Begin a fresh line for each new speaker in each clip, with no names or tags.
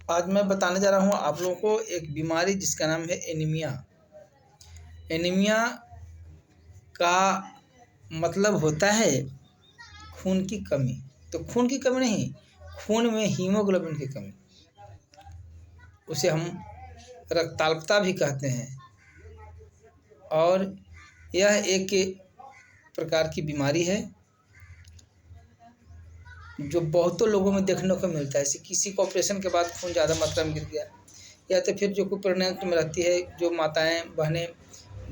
आज मैं बताने जा रहा हूँ आप लोगों को एक बीमारी जिसका नाम है एनीमिया। एनीमिया का मतलब होता है खून की कमी। तो खून की कमी नहीं, खून में हीमोग्लोबिन की कमी, उसे हम रक्ताल्पता भी कहते हैं। और यह एक प्रकार की बीमारी है जो बहुतों लोगों में देखने को मिलता है। जैसे किसी को ऑपरेशन के बाद खून ज़्यादा मात्रा में गिर गया, या तो फिर जो कोई प्रेग्नेंट में रहती है, जो माताएं बहनें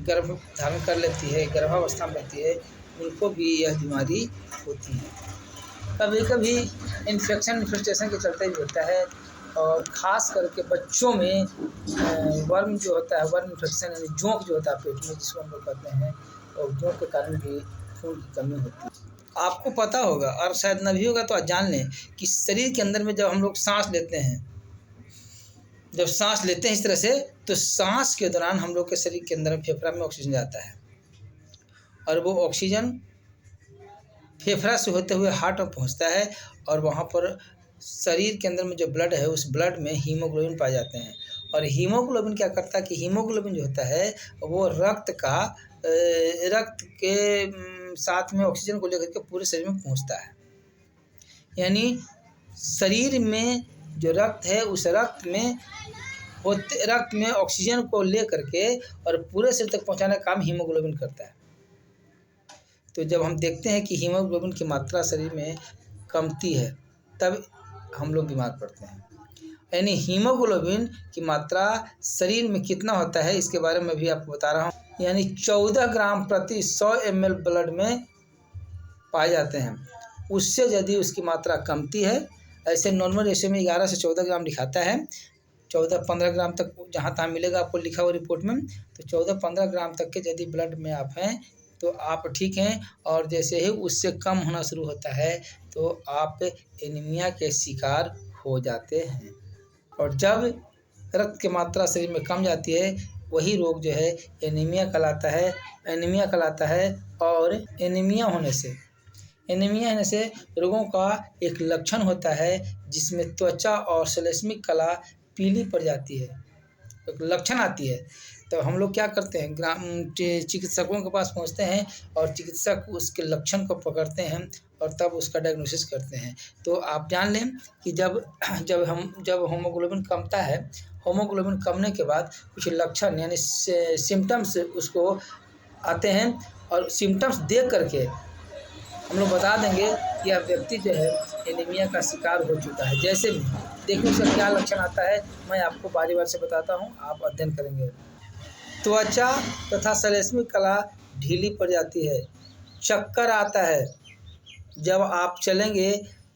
गर्भ धारण कर लेती है, गर्भावस्था में रहती है, उनको भी यह बीमारी होती है। कभी कभी इन्फेक्शन के चलते भी होता है, और ख़ास करके बच्चों में वर्म जो होता है, वर्म इन्फेक्शन यानी जोंक जो होता है पेट में, जिसको हम लोग कहते हैं, और जोंक के कारण भी खून की कमी होती है। आपको पता होगा, और शायद न भी होगा तो आज जान लें कि शरीर के अंदर में जब हम लोग सांस लेते हैं, जब सांस लेते हैं इस तरह से, तो सांस के दौरान हम लोग के शरीर के अंदर फेफड़ा में ऑक्सीजन जाता है, और वो ऑक्सीजन फेफड़ा से होते हुए हार्ट में पहुंचता है, और वहाँ पर शरीर के अंदर में जो ब्लड है, उस ब्लड में हीमोग्लोबिन पाए जाते हैं। और हीमोग्लोबिन क्या करता है कि हीमोग्लोबिन जो होता है वो रक्त के साथ में ऑक्सीजन को लेकर के पूरे शरीर में पहुंचता है। यानी शरीर में जो रक्त है, उस रक्त में ऑक्सीजन को लेकर के और पूरे शरीर तक पहुंचाने का काम हीमोग्लोबिन करता है। तो जब हम देखते हैं कि हीमोग्लोबिन की मात्रा शरीर में कमती है, तब हम लोग बीमार पड़ते हैं। यानी हीमोग्लोबिन की मात्रा शरीर में कितना होता है, इसके बारे में भी आपको बता रहा हूँ। यानी 14 ग्राम प्रति 100 ml ब्लड में पाए जाते हैं। उससे यदि उसकी मात्रा कमती है, ऐसे नॉर्मल रेशो में 11 से 14 ग्राम दिखाता है, 14-15 ग्राम तक जहाँ तहाँ मिलेगा आपको लिखा हुआ रिपोर्ट में। तो 14-15 ग्राम तक के यदि ब्लड में आप हैं तो आप ठीक हैं, और जैसे ही उससे कम होना शुरू होता है तो आप एनीमिया के शिकार हो जाते हैं। और जब रक्त की मात्रा शरीर में कम जाती है, वही रोग जो है एनीमिया कहलाता है। और एनीमिया होने से रोगों का एक लक्षण होता है जिसमें त्वचा और श्लेष्मिक कला पीली पड़ जाती है, एक लक्षण आती है। तो हम लोग क्या करते हैं, चिकित्सकों के पास पहुंचते हैं, और चिकित्सक उसके लक्षण को पकड़ते हैं और तब उसका डायग्नोसिस करते हैं। तो आप जान लें कि जब हीमोग्लोबिन कमता है, हीमोग्लोबिन कमने के बाद कुछ लक्षण यानी सिम्टम्स उसको आते हैं, और सिम्टम्स देख करके हम लोग बता देंगे कि यह व्यक्ति जो है एनीमिया का शिकार हो चुका है। जैसे भी देखिए उसका क्या लक्षण आता है, मैं आपको बारी बारी से बताता हूँ, आप अध्ययन करेंगे। त्वचा तथा श्लेष्मिक कला ढीली पड़ जाती है, चक्कर आता है, जब आप चलेंगे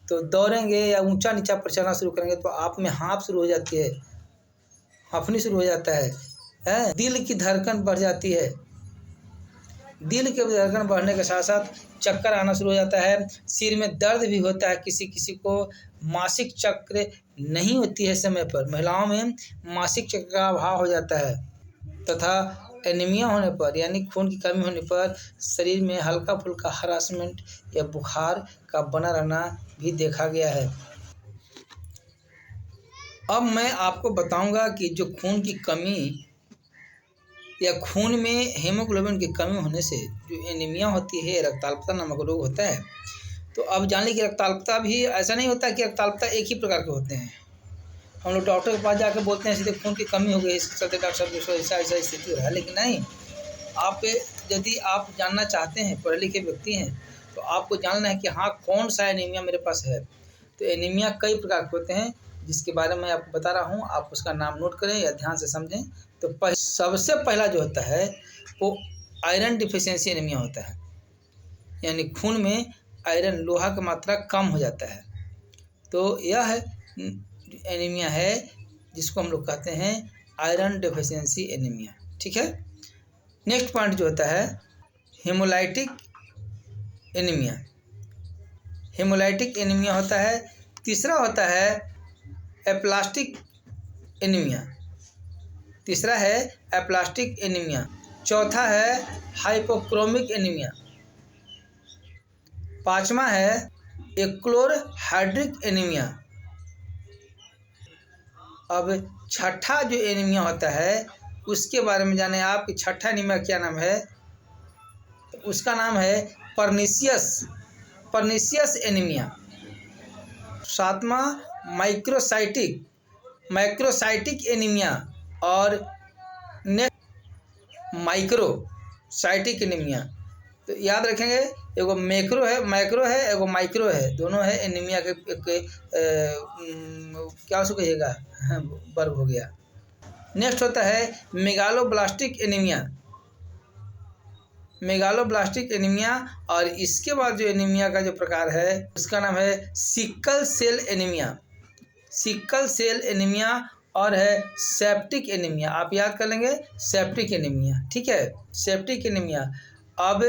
तो दौड़ेंगे या ऊंचा नीचा पर चलना शुरू करेंगे तो आप में हाँफ शुरू हो जाती है, हाँफनी शुरू हो जाता है। दिल की धड़कन बढ़ जाती है, दिल के धड़कन बढ़ने के साथ साथ चक्कर आना शुरू हो जाता है। सिर में दर्द भी होता है, किसी को मासिक चक्र नहीं होती है समय पर, महिलाओं में मासिक चक्र का अभाव हो जाता है। तथा एनीमिया होने पर यानी खून की कमी होने पर शरीर में हल्का फुल्का हरासमेंट या बुखार का बना रहना भी देखा गया है। अब मैं आपको बताऊंगा कि जो खून की कमी या खून में हीमोग्लोबिन की कमी होने से जो एनीमिया होती है, रक्ताल्पता नामक रोग होता है। तो अब जान लीजिए रक्ताल्पता भी ऐसा नहीं होता कि रक्ताल्पता एक ही प्रकार के होते हैं। हम लोग डॉक्टर के पास जाकर बोलते हैं सीधे खून की कमी हो गई, इसके चलते डॉक्टर साहब ऐसा स्थिति हो रहा है, लेकिन नहीं। यदि आप जानना चाहते हैं, पढ़े लिखे व्यक्ति हैं, तो आपको जानना है कि हाँ कौन सा एनीमिया मेरे पास है। तो एनीमिया कई प्रकार के होते हैं, जिसके बारे में आपको बता रहा हूँ, आप उसका नाम नोट करें या ध्यान से समझें। तो सबसे पहला जो होता है वो आयरन डिफिशियंसी एनीमिया होता है, यानी खून में आयरन, लोहा की मात्रा कम हो जाता है। तो यह एनीमिया है जिसको हम लोग कहते हैं आयरन डेफिशिएंसी एनीमिया। ठीक है। नेक्स्ट पॉइंट जो होता है हेमोलाइटिक एनीमिया। हेमोलाइटिक एनीमिया होता है। तीसरा होता है एप्लास्टिक एनीमिया। चौथा है हाइपोक्रोमिक एनीमिया। पांचवा है एक्लोरहाइड्रिक एनीमिया। अब छठा जो एनीमिया होता है उसके बारे में जाने आप कि छठा एनीमिया क्या नाम है। तो उसका नाम है पर्नीशियस एनीमिया। सातवां माइक्रोसाइटिक एनीमिया और माइक्रोसाइटिक एनीमिया। तो याद रखेंगे, एगो मैक्रो है एगो माइक्रो है, दोनों है एनीमिया के क्या उसको कहिएगा वर्ग हो गया। नेक्स्ट होता है मेगालोब्लास्टिक एनीमिया और इसके बाद जो एनीमिया का जो प्रकार है उसका नाम है सिकल सेल एनीमिया और है सेप्टिक एनीमिया। आप याद कर लेंगे सेप्टिक एनीमिया, ठीक है, सेप्टिक एनीमिया। अब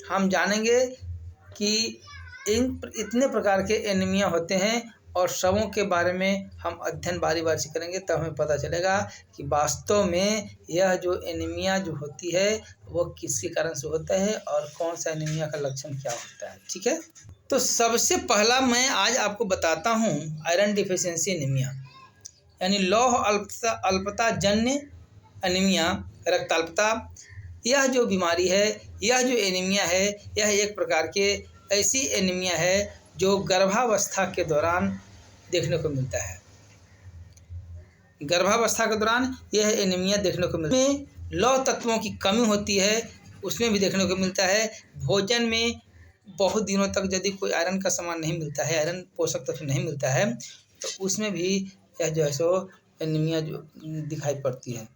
हम जानेंगे कि इतने प्रकार के एनीमिया होते हैं और सबों के बारे में हम अध्ययन बारी बारी से करेंगे, तब हमें पता चलेगा कि वास्तव में यह जो एनीमिया जो होती है वो किसके कारण से होता है और कौन सा एनीमिया का लक्षण क्या होता है, ठीक है। तो सबसे पहला मैं आज आपको बताता हूँ आयरन डिफिशियंसी एनीमिया, यानी लौह अल्पता जन्य एनीमिया, रक्ताल्पता। यह जो बीमारी है, यह जो एनीमिया है, यह एक प्रकार के ऐसी एनीमिया है जो गर्भावस्था के दौरान देखने को मिलता है। गर्भावस्था के दौरान यह एनीमिया देखने को मिलता है। लौह तत्वों की कमी होती है उसमें भी देखने को मिलता है। भोजन में बहुत दिनों तक यदि कोई आयरन का सामान नहीं मिलता है, आयरन पोषक तत्व नहीं मिलता है, तो उसमें भी यह जो है सो एनीमिया जो दिखाई पड़ती है।